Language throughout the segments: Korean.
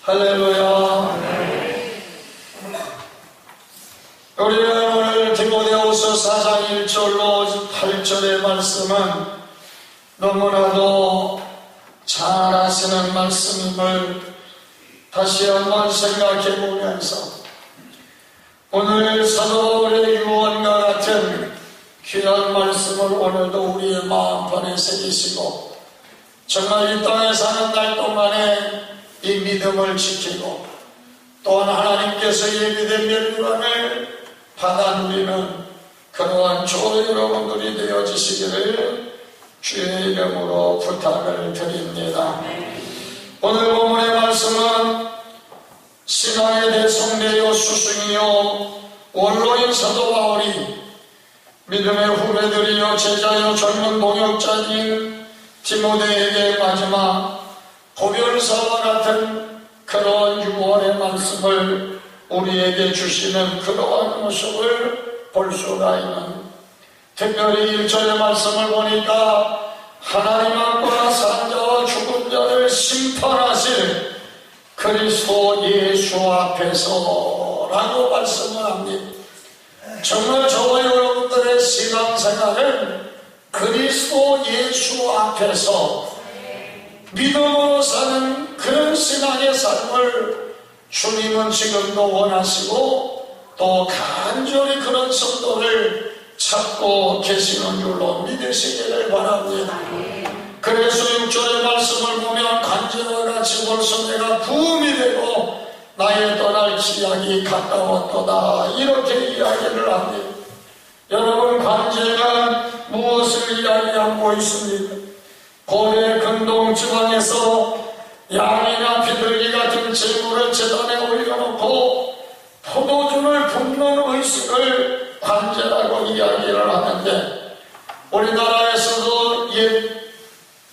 할렐루야. 우리는 오늘 디모데후서 4장 1절로 8절의 말씀은 너무나도 잘 아시는 말씀임을 다시 한번 생각해 보면서 오늘 사도 바울의 유언과 같은 귀한 말씀을 오늘도 우리의 마음판에 새기시고 정말 이 땅에 사는 날 동안에 이 믿음을 지키고 또한 하나님께서 예비된 멸류관을 받아 누리는 그러한 저 여러분들이 되어지시기를 주의 이름으로 부탁을 드립니다. 오늘 본문의 말씀은 신앙의 대성되어 스승이요 원로인 사도 바울이 믿음의 후배들이여 제자여 젊은 동역자인 디모데에게 마지막 고별사와 같은 그러한 유언의 말씀을 우리에게 주시는 그러한 모습을 볼 수가 있는, 특별히 1절의 말씀을 보니까 하나님 앞과 산자와 죽은 자를 심판하실 그리스도 예수 앞에서 라고 말씀을 합니다. 정말 저와 여러분들의 신앙생활은 그리스도 예수 앞에서 믿음으로 사는 그런 신앙의 삶을 주님은 지금도 원하시고 또 간절히 그런 성도를 찾고 계시는 줄로 믿으시기를 바랍니다. 그래서 6절의 말씀을 보면 간절과 같이 벌써 내가 부음이 되고 나의 떠날 기약이 가까웠도다 이렇게 이야기를 합니다. 여러분, 간절은 무엇을 이야기하고 있습니까? 고대 근동 지방에서 양이나 비둘기 같은 재물을 제단에 올려놓고 포도주를 붓는 의식을 관제라고 이야기를 하는데, 우리나라에서도 옛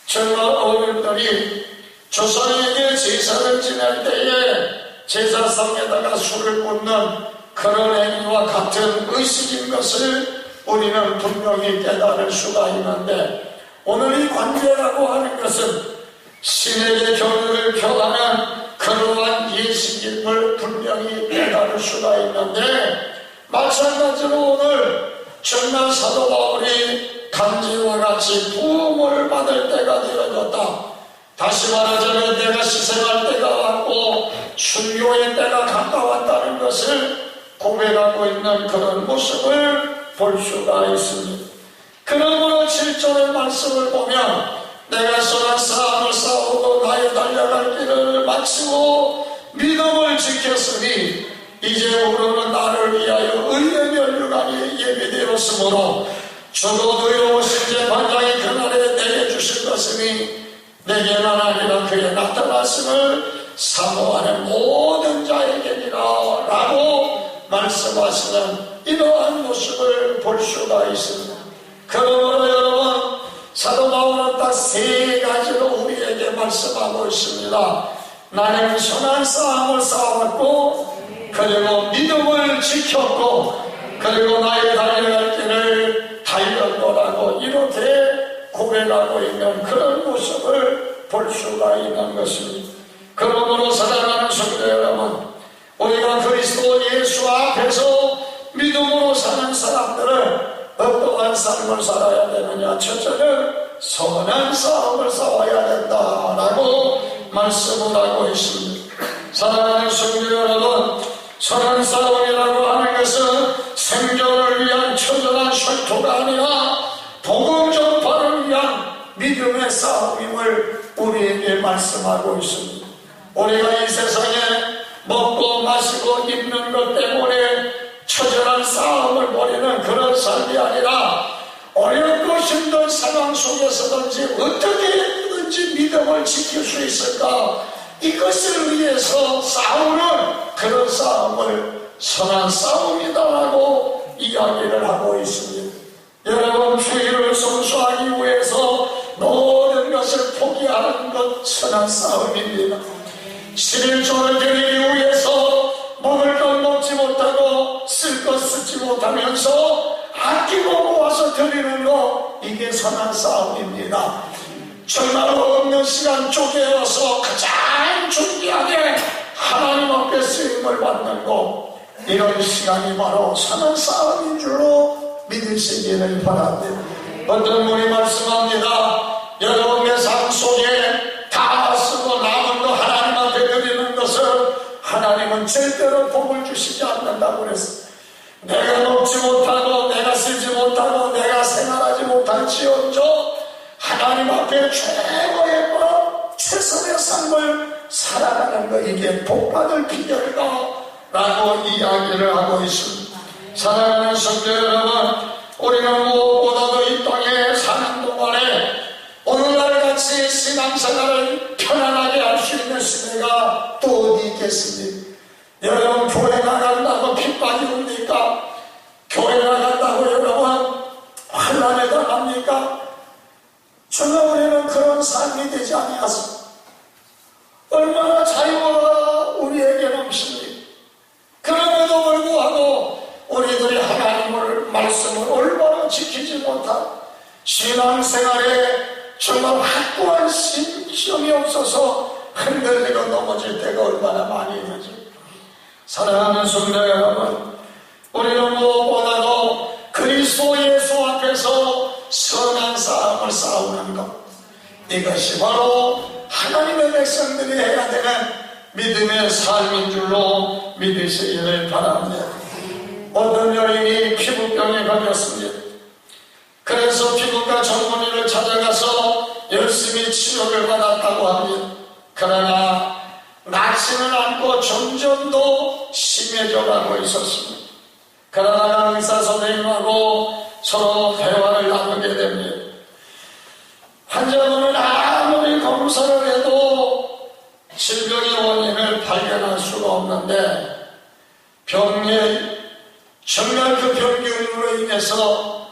젊은 어른들이 조상에게 제사를 지낼 때에 제사상에다가 술을 붓는 그런 행위와 같은 의식인 것을 우리는 분명히 깨달을 수가 있는데, 오늘 이 관제라고 하는 것은 신에게 경의를 표하는 그러한 예식임을 분명히 깨달을 수가 있는데, 마찬가지로 오늘 정말 사도 바울이 간제와 같이 부음을 받을 때가 되어졌다. 다시 말하자면 내가 시생할 때가 왔고 순교의 때가 가까웠다는 것을 고백하고 있는 그런 모습을 볼 수가 있습니다. 그러므로 7절의 말씀을 보면 내가 선한 싸움을 싸우고 나의 달려갈 길을 마치고 믿음을 지켰으니 이제 우리는 나를 위하여 의의 멸류관이 예비되었으므로 주도 두려우신 재판장이 그날에 내게 주실 것이니 내게만 아니라 그의 나타났음을 사모하는 모든 자에게니라 라고 말씀하시는 이러한 모습을 볼 수가 있습니다. 그러므로 여러분, 사도 바울은 딱 세 가지로 우리에게 말씀하고 있습니다. 나는 선한 싸움을 싸웠고, 그리고 믿음을 지켰고, 그리고 나의 달려갈 길을 달렸노라고 이렇게 고백하고 있는 그런 모습을 볼 수가 있는 것입니다. 그러므로 사랑하는 성도 여러분, 우리가 그리스도 예수 앞에서 믿음으로 사는 사람들은 어떠한 삶을 살아야 되느냐? 첫째는 선한 싸움을 싸워야 된다라고 말씀을 하고 있습니다. 사랑하는 성도 여러분, 선한 싸움이라고 하는 것은 생존을 위한 처절한 혈투가 아니라 복음 전파를 위한 믿음의 싸움임을 우리에게 말씀하고 있습니다. 우리가 이 세상에 먹고 마시고 입는 것 때문에 처절한 싸움을 벌이는 그런 삶이 아니라 어렵고 힘든 상황 속에서든지 어떻게든지 믿음을 지킬 수 있을까, 이것을 위해서 싸우는 그런 싸움을 선한 싸움이다라고 이야기를 하고 있습니다. 여러분, 주의를 성수하기 위해서 모든 것을 포기하는 것 선한 싸움입니다. 11조를 드리기 위해서 먹을 것 먹지 못하고 쓸 것 쓰지 못하면서 아끼고 모아서 드리는 것, 이게 선한 싸움입니다. 정말 없는 시간 쪼개어서 가장 존귀하게 쓰임을 받는 것, 이런 시간이 바로 사는 싸움인 줄로 믿으시기를 바랍니다. 어떤 분이 말씀합니다. 여러분의 삶 속에 다 쓰고 남은 거 하나님 앞에 드리는 것을 하나님은 절대로 복을 주시지 않는다고 그랬어요. 내가 먹지 못하고 내가 쓰지 못하고 내가 생활하지 못할지언정 하나님 앞에 최고의 것, 최선의 삶을 살아가는 것, 이게 복받을 비결이다 라고 이야기를 하고 있습니다. 사랑하는 성도 여러분, 우리는 무엇보다도 이 땅에 사는 동안에 오늘날같이 신앙생활을 편안하게 할 수 있는 시대가 또 어디 있겠습니까? 여러분, 교회 나간다고 핍박이 옵니까? 교회 나간다고 여러분 환난에 당합니까? 정말 우리는 그런 삶이 되지 아니하소. 얼마나 자유가 우리에게 넘칩니까? 그럼에도 불구하고 우리들이 하나님의 말씀을 올바로 지키지 못하고 신앙생활에 정말 확고한 신심이 없어서 흔들리고 넘어질 때가 얼마나 많이 있는지. 사랑하는 성도 여러분, 우리는 무엇보다도 그리스도 예수 앞에서 선한 싸움을 싸우는 것, 이것이 바로 하나님의 백성들이 해야 되는 믿음의 삶인 줄로 믿으시기를 바랍니다. 어떤 여인이 피부병에 걸렸습니다. 그래서 피부과 전문의를 찾아가서 열심히 치료를 받았다고 합니다. 그러나 낫지는 않고 점점 더 심해져가고 있었습니다. 그러나 의사 선생님하고 서로 대화를 나누게 됩니다. 환자분은 아무리 검사를 해도 질병의 원인을 발견할 수가 없는데 정말 그 병균으로 인해서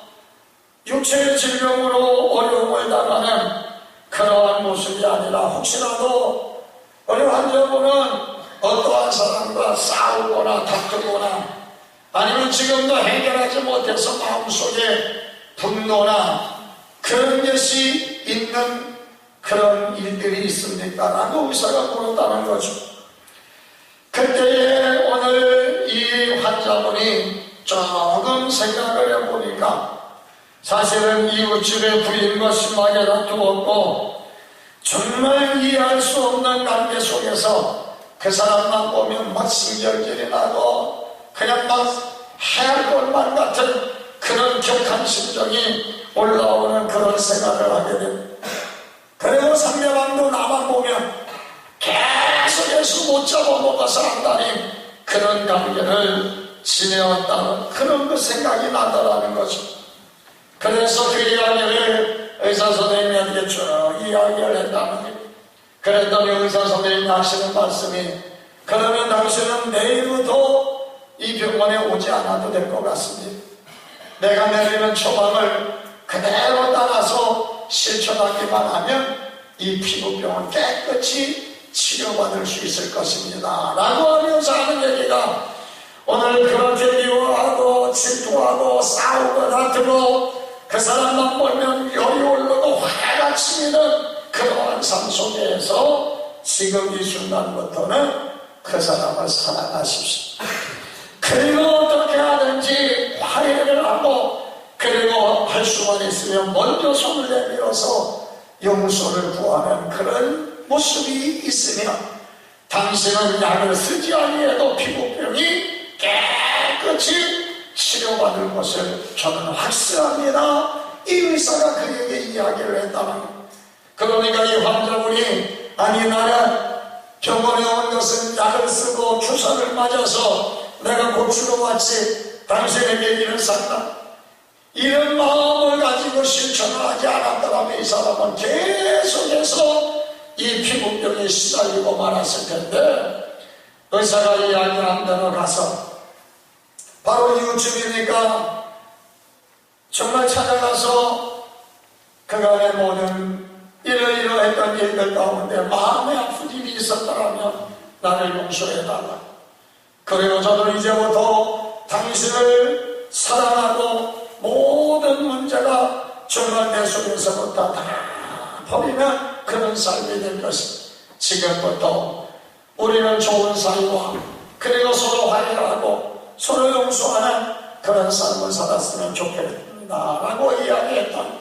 육체의 질병으로 어려움을 당하는 그러한 모습이 아니라 혹시라도 우리 환자분은 어떠한 사람과 싸우거나 다투거나 아니면 지금도 해결하지 못해서 마음속에 분노나 그런 것이 있는 그런 일들이 있습니까? 라고 의사가 물었다는 거죠. 그때에 오늘 이 환자분이 조금 생각을 해보니까 사실은 이웃집의 부인과 심하게 다투었고 정말 이해할 수 없는 관계 속에서 그 사람만 보면 막 신경질이 나고 그냥 막 해할 것만 같은 그런 격한 심정이 올라오는 그런 생각을 하게 됩니다. 그리고 상대방도 나만 보면 계속해서 못 잡아먹어서 한다니 그런 관계를 지내왔다는 그런 그 생각이 나더라는 거죠. 그래서 그 이야기를 의사 선생님한테 쭉 이야기를 했다는 거예요. 그랬더니 의사 선생님이 하시는 말씀이 그러면 당신은 내일부터 이 병원에 오지 않아도 될 것 같습니다. 내가 내리는 처방을 그대로 따라서 실천하기만 하면 이 피부병은 깨끗이 치료받을 수 있을 것입니다 라고 하면서 하는 얘기가 오늘 그렇게 미워하고 질투하고 싸우고 다투고 그 사람만 보면 열이 오르고 화가 치미는 그러한 삶 속에서 지금 이 순간부터는 그 사람을 사랑하십시오. 그리고 어떻게 하든지 화해를 하고 그리고 할 수만 있으면 먼저 손을 내밀어서 용서를 구하는 그런 모습이 있으면 당신은 약을 쓰지 아니해도 피부병이 깨끗이 치료받을 것을 저는 확신합니다. 이 의사가 그에게 이야기를 했다는 겁니다. 그러니까 이 환자분이 아니 나는 병원에 온 것은 약을 쓰고 주사를 맞아서 내가 고치러 왔지 당신에게 일을 샀다. 이런 마음을 가지고 실천을 하지 않았더라면 이 사람은 계속해서 이 피부병에 시달리고 말았을 텐데 의사가 이야기한 대로 가서 바로 이웃집이니까 정말 찾아가서 그간의 모든 이러이러했던 일들 가운데 마음에 아픈 일이 있었더라면 나를 용서해달라. 그리고 저는 이제부터 당신을 사랑하고 모든 문제가 정말 내 속에서부터 다 버리는 그런 삶이 될 것입니다. 지금부터 우리는 좋은 사이와 그리고 서로 화해하고 서로 용서하는 그런 삶을 살았으면 좋겠다 라고 이야기했던,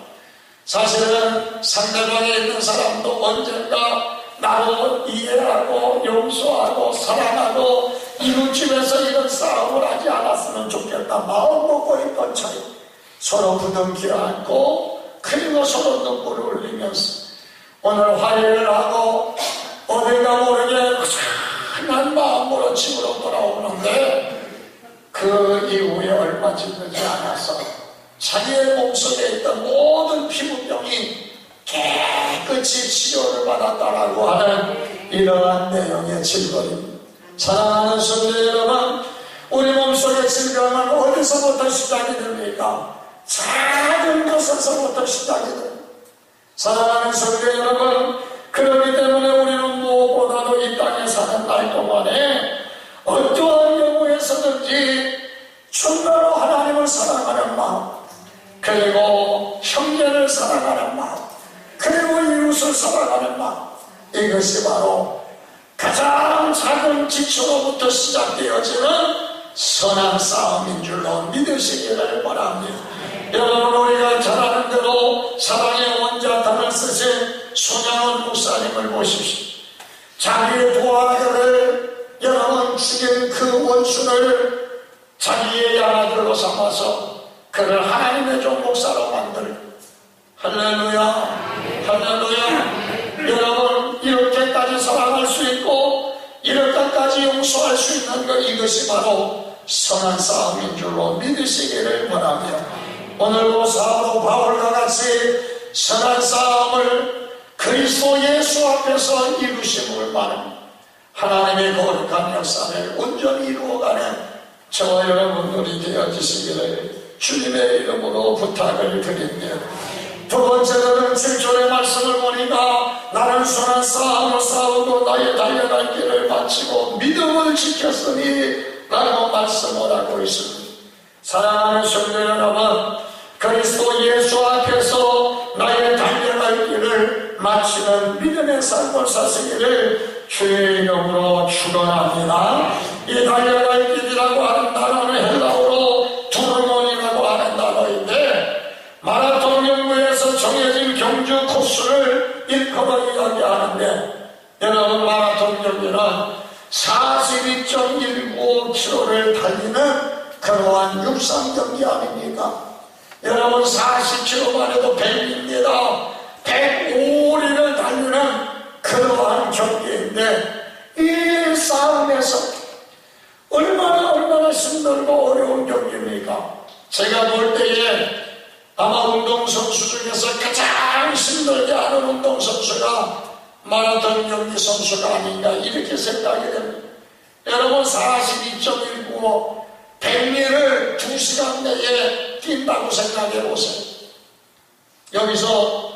사실은 상대방에 있는 사람도 언젠가 나로 이해하고 용서하고 사랑하고 이웃집에서 이런 싸움을 하지 않았으면 좋겠다 마음 먹고 있던 차이, 서로 부둥켜 안고 그리고 서로 눈물을 흘리면서 오늘 화해를 하고 어딘가 모르게 한 마음으로 집으로 돌아오는데, 그 이후에 얼마 지나지 않아서 자기의 몸속에 있던 모든 피부병이 깨끗이 치료를 받았다라고 하는 이러한 내용의 질병입니다. 사랑하는 성도 여러분, 우리 몸속의 질병은 어디서부터 시작이 됩니까? 작은 것에서부터 시작이 됩니다. 사랑하는 성도 여러분, 그렇기 때문에 우리는 무엇보다도 이 땅에 사는 날 동안에 어떠한 경우에서든지 정말로 하나님을 사랑하는 마음, 그리고 형제를 사랑하는 마음, 그리고 이웃을 사랑하는 마음, 이것이 바로 가장 작은 기초로부터 시작되어지는 선한 싸움인 줄로 믿으시기를 바랍니다. 여러분, 우리가 잘 아는 대로 사랑의 원자탄을 쓰신 손양원 목사님을 보십시오. 자기의 두 아들을 여러분 죽인 그 원수를 자기의 양아들로 삼아서 그를 하나님의 종 목사로 만들고, 할렐루야, 할렐루야. 여러분, 이렇게까지 사랑할 수 있고 이렇게까지 용서할 수 있는 것, 이것이 바로 선한 싸움인 줄로 믿으시기를 바라며, 오늘도 사도 바울과 같이 선한 싸움을 그리스도 예수 앞에서 이루심을 바랍니다. 하나님의 거룩한 역사를 온전히 이루어가는 저와 여러분들이 되어주시기를 주님의 이름으로 부탁을 드립니다. 두 번째로는 7절의 말씀을 보니까 나는 선한 싸움을 싸우고 나의 달려갈 길을 마치고 믿음을 지켰으니 라고 말씀을 하고 있습니다. 사랑하는 성도 여러분, 그리스도 예수 앞에서 나의 달려갈 길을 마치는 믿음의 삶을 사시기를 주의 이름으로 축원합니다. 이 달려갈 길이라고 하는 단어는 헬라어로 두르몬이라고 하는 단어인데, 마라톤 연구에서 정해진 경주 코스를 일컬어 이야기하는데, 여러분, 마라톤 경기는 42.195km를 달리는 그러한 육상 경기 아닙니까? 여러분, 40km만 해도 100입니다. 105리를 달리는 그러한 경기인데, 이 싸움에서 얼마나 힘들고 어려운 경기입니까? 제가 볼 때에 아마 운동선수 중에서 가장 힘들게 하는 운동선수가 마라톤 경기 선수가 아닌가, 이렇게 생각이 됩니다. 여러분, 42.195 100미를 2시간 내에 뛴다고 생각해 보세요. 여기서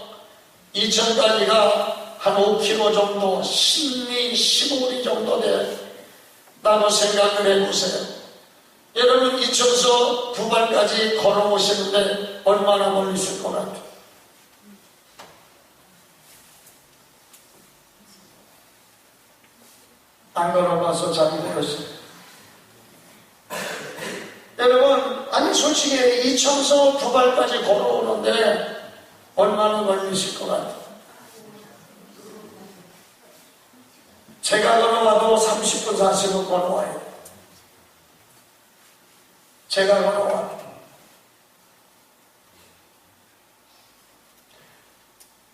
2000까지가 한 5km 정도, 10리, 15리 정도 된다고 생각을 해보세요. 여러분, 이천서 부발까지 걸어오시는데 얼마나 걸리실 것 같아요? 안 걸어봐서 잘 모르세요. 여러분, 아니 솔직히 이천서 부발까지 걸어오는데 얼마나 걸리실 것 같아요? 제가 걸어와도 30분 40분 걸어와요. 제가 걸어와요.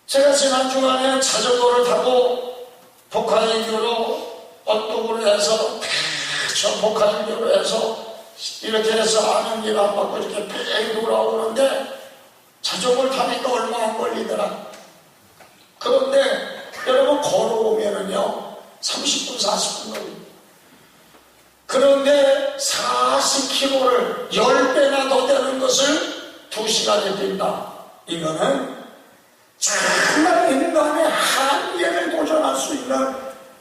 제가 지난 주간에 자전거를 타고 북한인교로 언덕으로 해서 저 북한인교로 해서 이렇게 해서 아는 길 안 받고 이렇게 뺑 돌아오는데 자전거를 타니까 얼마 안 걸리더라. 그런데 여러분, 걸어오면은요 30분 40분 걸립니다. 그런데 40km를 10배나 더 되는 것을 2시간에 뛴다. 이거는 정말 인간의 한계를 도전할 수 있는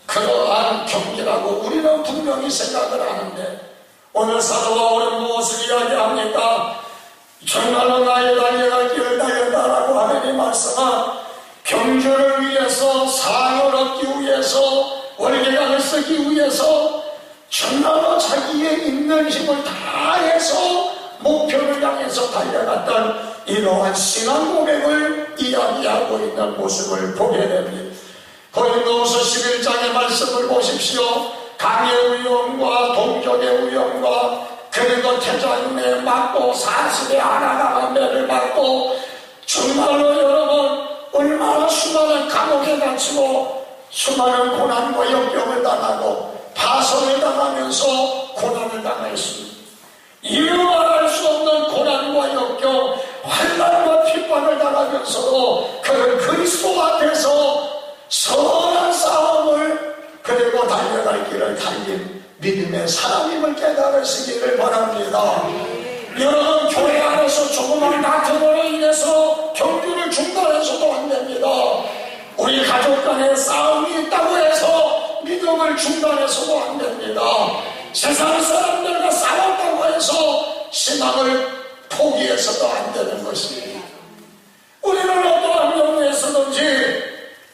그러한 경기라고 우리는 분명히 생각을 하는데, 오늘 사도 바울은 무엇을 이야기합니까? 정말로 나의 달려갈 길을 달렸다라고 하는 이 말씀은 경주를 위해서, 상을 얻기 위해서, 월계관을 쓰기 위해서 정말로 있는 힘을 다해서 목표를 향해서 달려갔던 이러한 신앙 고백을 이야기하고 있는 모습을 보게 됩니다. 고린도후서 11장의 말씀을 보십시오. 강의 위험과 동족의 위험과 그리고 태자윤에 맞고 40에 하나가 매를 맞고 정말로 여러분 얼마나 수많은 감옥에 갇히고 수많은 고난과 역경을 당하고 파선을 당하면서 고난을 당했습니다. 이루 말할 수 없는 고난과 역경, 환난과 핍박을 당하면서도 그는 그리스도 앞에서 선한 싸움을 그리고 달려갈 길을 달린 믿음의 사람임을 깨달으시기를 바랍니다. 여러분, 교회 안에서 조그만 다툼으로 인해서 경주를 중단해서도 안 됩니다. 우리 가족 간에 싸움이 있다고 해서 믿음을 중단해서도 안 됩니다. 세상 사람들과 싸웠다고 해서 신앙을 포기해서도 안 되는 것입니다. 우리는 어떠한 경우에서든지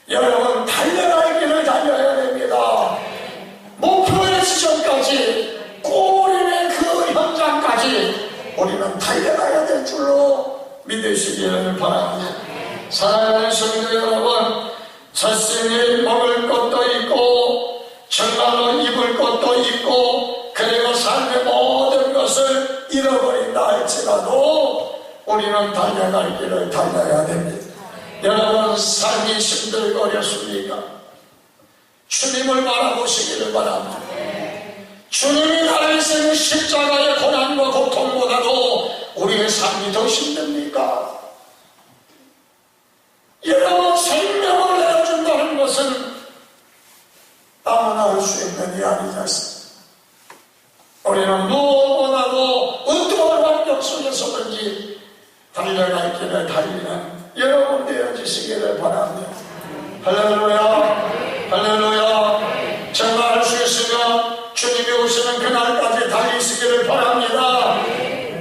여러분 달려갈 길을 달려야 됩니다. 목표의 지점까지, 꼬림의 그 현장까지 우리는 달려가야 될 줄로 믿으시기를 바랍니다. 사랑하는 성도 여러분, 자신이 먹을 것도 있고 정말로 입을 것도 있고 그리고 삶의 모든 것을 잃어버린다 할지라도 우리는 달려갈 길을 달려야 됩니다. 여러분, 삶이 힘들고 어렵습니까? 주님을 바라보시기를 바랍니다. 주님이 달리시는 십자가의 고난과 고통보다도 우리의 삶이 더 힘듭니까? 여러분, 생명을 내어준다는 것은 아무나 할 수 있는 일이 아니지 않습니까? 우리는 무엇보다도 어떠한 환경 속에서든지 달려갈 길을 달리는 여러분 되어지시기를 바랍니다. 할렐루야, 할렐루야. 정말 할 수 있으면 주님이 오시는 그날까지 달리시기를 바랍니다.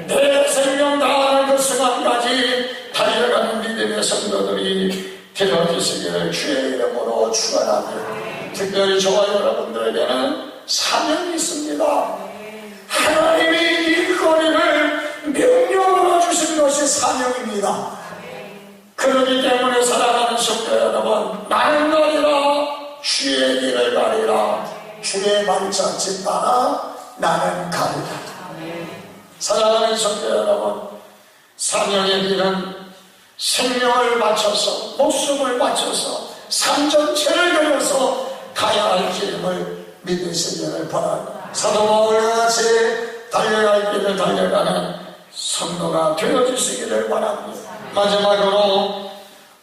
내 생명 다하는 그 순간까지 달려가는 믿음의 성도들이 되어지시기를 주의 이름으로 축원합니다. 특별히 저와 여러분들에게는 사명이 있습니다. 하나님이 일거리를 명령으로 주신 것이 사명입니다. 그렇기 때문에 사랑하는 성도 여러분, 나는 가리라 주의 길을 가리라, 주의 말처치 따라 나는 가리라. 사랑하는 성도 여러분, 사명의 길은 생명을 바쳐서, 목숨을 바쳐서, 삶 전체를 걸어서 가야 할 길임을 믿으시기를 바랍니다. 사도 바울과 같이 달려갈 길을 달려가는 성도가 되어주시기를 바랍니다. 마지막으로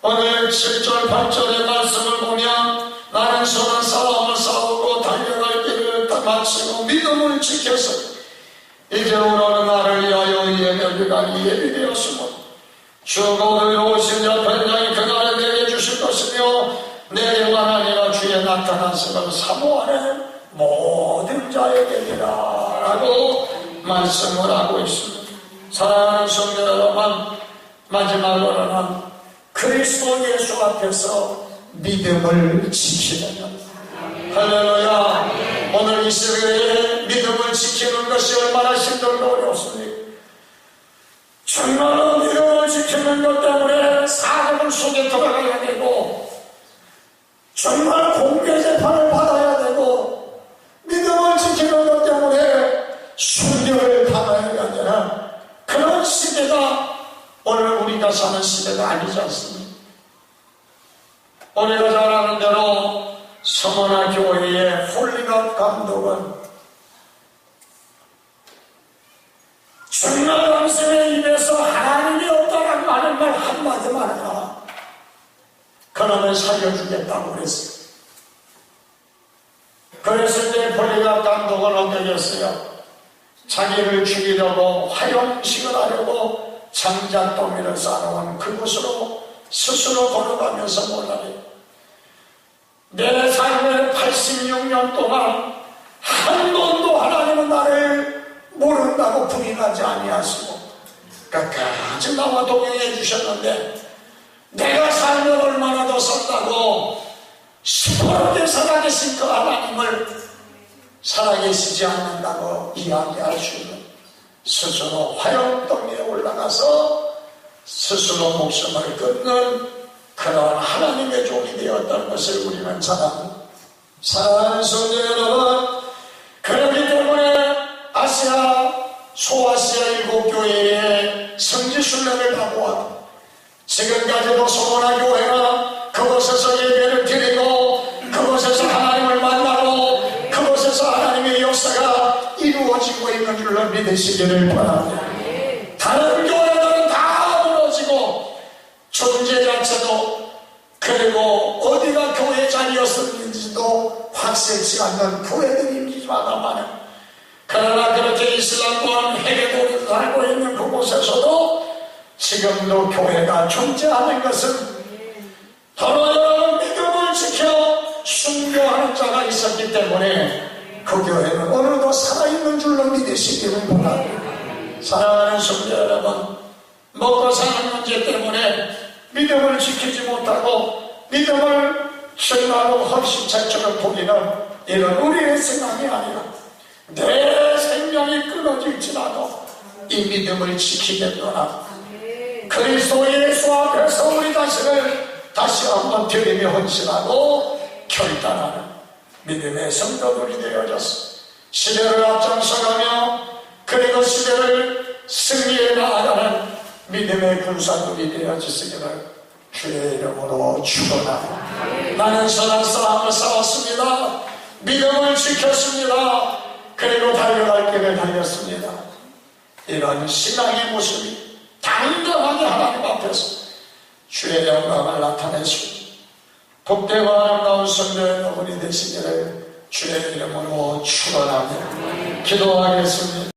오늘 7절 8절의 말씀을 보면 나는 선한 싸움을 싸우고 달려갈 길을 마치고 믿음을 지켜서 이제 오라는 나를 위하여 이의 멸류관이 예비되었으므로 주 오늘 오신 여편장이 그날에 내게 주실 것이며 내게만 아니라 주의 나타나심을 사모하는 모든 자에게니라 라고 말씀을 하고 있습니다. 사랑하는 성도 여러분, 마지막으로는 그리스도 예수 앞에서 믿음을 지키는 것. 할렐루야. 오늘 이 시대에 믿음을 지키는 것이 얼마나 힘들고 어렵습니까? 정말로 믿음을 지키는 것 때문에 사람을 속에 들어가야 되고 정말 공개 재판을 받아야 되고 믿음을 지키는 것 때문에 순교를 당해야 되는 그런 시대가 오늘 우리가 사는 시대가 아니지 않습니까? 우리가 잘 아는 대로 서머나 교회의 홀리갓 감독은 정말 당신의 입에서 하나님이 없다라고 하는 말 한마디만 하라. 그러면 살려주겠다고 그랬어요. 그래서 이제 홀리갓 감독은 어떻게 했어요? 자기를 죽이려고 화용식을 하려고 장작더미를 쌓아놓은 그곳으로 스스로 걸어가면서 몰라요. 내 삶의 86년 동안 한 번도 하나님은 나를 모른다고 부인하지 아니하시고 끝까지 나와 동행해 주셨는데 내가 살면 얼마나 더 살다고 시퍼렇게 살아계신 그 하나님을 살아계시지 않는다고 이야기할 수 있는, 스스로 화염덩이에 올라가서 스스로 목숨을 끊는 그런 하나님의 종이 되었다는 것을 우리는 잘 압니다. 사랑하는 성도 여러분, 그렇기 때문에 소아시아 일곱 교회의 성지순례를 하고 왔고, 지금까지도 소문화 교회가 그곳에서 예배를 드리고 그곳에서 하나님을 만나고 그곳에서 하나님의 역사가 이루어지고 있는 줄로 믿으시기를 바랍니다. 다른 교회들은 다 무너지고 존재 자체도, 그리고 어디가 교회 자리였었는지도 확실치 않는 교회들이지만, 그러나 그렇게 이슬람권 회계도에 살고 있는 그곳에서도 지금도 교회가 존재하는 것은 바로 여러분 믿음을 지켜 순교하는 자가 있었기 때문에 그 교회는 오늘도 살아있는 줄로 믿으시기를 바랍니다. 사랑하는 성도 여러분, 먹고 사는 문제 때문에 믿음을 지키지 못하고 믿음을 정말로 헌신처럼 보기는 이런 우리의 생각이 아니라, 내 생명이 끊어질지라도 이 믿음을 지키겠노라. 그리스도 예수 앞에서 우리 자신을 다시 한번 드리며 헌신하고 결단하는 믿음의 성도들이 되어졌어. 시대를 앞장서가며 그리고 시대를 승리해 나아가는 믿음의 군사들이 되어지시기를 주의 이름으로 축원합니다. 나는 선한 싸움을 싸웠습니다. 믿음을 지켰습니다. 그리고 달려갈 길을 달렸습니다. 이런 신앙의 모습이 당당하게 하나님 앞에서 주의 영광을 나타내시고 복되고 아름다운 성도 여러분이 되시기를 주의 이름으로 축원합니다. 기도하겠습니다.